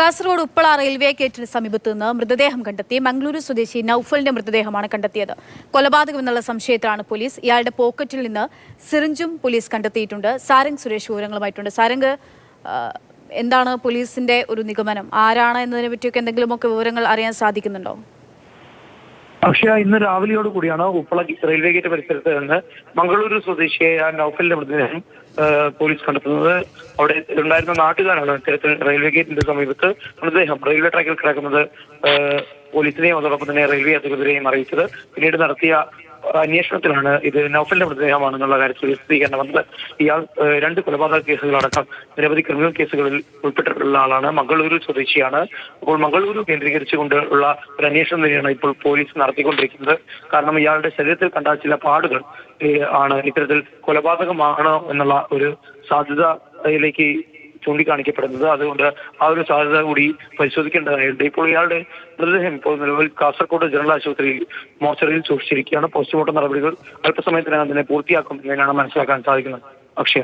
Kasaragod Uppala railway ഗേറ്റിന് സമീപത്ത് നിന്ന് മൃതദേഹം കണ്ടെത്തി. മംഗളൂരു സ്വദേശി നൌഫലിന്റെ മൃതദേഹമാണ് കണ്ടെത്തിയത്. കൊലപാതകം എന്നുള്ള സംശയത്തിലാണ് പോലീസ്. ഇയാളുടെ പോക്കറ്റിൽ നിന്ന് സിറിഞ്ചും പോലീസ് കണ്ടെത്തിയിട്ടുണ്ട്. സാരംഗ് സുരേഷ് വിവരങ്ങളുമായിട്ടുണ്ട്. സാരംഗ്, എന്താണ് പോലീസിന്റെ ഒരു നിഗമനം? ആരാണ് എന്നതിനെ പറ്റിയൊക്കെ എന്തെങ്കിലുമൊക്കെ വിവരങ്ങൾ അറിയാൻ സാധിക്കുന്നുണ്ടോ? അക്ഷയ, ഇന്ന് രാവിലെയോട് കൂടിയാണ് ഉപ്പള റെയിൽവേ ഗേറ്റ് പരിസരത്ത് നിന്ന് മംഗളൂരു സ്വദേശിയായ നൌഫലിന്റെ മൃതദേഹം പോലീസ് കണ്ടെത്തുന്നത്. അവിടെ ഉണ്ടായിരുന്ന നാട്ടുകാരാണ് ഇത്തരത്തിൽ റെയിൽവേ ഗേറ്റിന്റെ സമീപത്ത് മൃതദേഹം റെയിൽവേ ട്രാക്കിൽ കിടക്കുന്നത് പോലീസിനെയും അതോടൊപ്പം തന്നെ റെയിൽവേ അധികൃതരെയും അറിയിച്ചത്. പിന്നീട് നടത്തിയ അന്വേഷണത്തിലാണ് ഇത് നൌഫലിന്റെ മൃതദേഹമാണെന്നുള്ള കാര്യത്തിൽ വിശദീകരണം വന്നത്. ഇയാൾ 2 കൊലപാതക കേസുകളടക്കം നിരവധി ക്രിമിനൽ കേസുകളിൽ ഉൾപ്പെട്ടിട്ടുള്ള ആളാണ്. മംഗളൂരു സ്വദേശിയാണ്. അപ്പോൾ മംഗളൂരു കേന്ദ്രീകരിച്ചുകൊണ്ട് ഉള്ള ഒരു അന്വേഷണം തന്നെയാണ് ഇപ്പോൾ പോലീസ് നടത്തിക്കൊണ്ടിരിക്കുന്നത്. കാരണം ഇയാളുടെ ശരീരത്തിൽ കണ്ട ചില പാടുകൾ ആണ് ഇത്തരത്തിൽ കൊലപാതകമാണോ എന്നുള്ള ഒരു സാധ്യതയിലേക്ക് ചൂണ്ടിക്കാണിക്കപ്പെടുന്നത്. അതുകൊണ്ട് ആ ഒരു സാധ്യത കൂടി പരിശോധിക്കേണ്ടതായിട്ടുണ്ട്. ഇപ്പോൾ ഇയാളുടെ മൃതദേഹം ഇപ്പോൾ നിലവിൽ കാസർഗോഡ് ജനറൽ ആശുപത്രിയിൽ മോർച്ചറിയിൽ സൂക്ഷിച്ചിരിക്കുകയാണ്. പോസ്റ്റ്മോർട്ടം നടപടികൾ അല്പസമയത്തിനകം തന്നെ പൂർത്തിയാക്കും എന്നാണ് മനസ്സിലാക്കാൻ സാധിക്കുന്നത്. അക്ഷയ.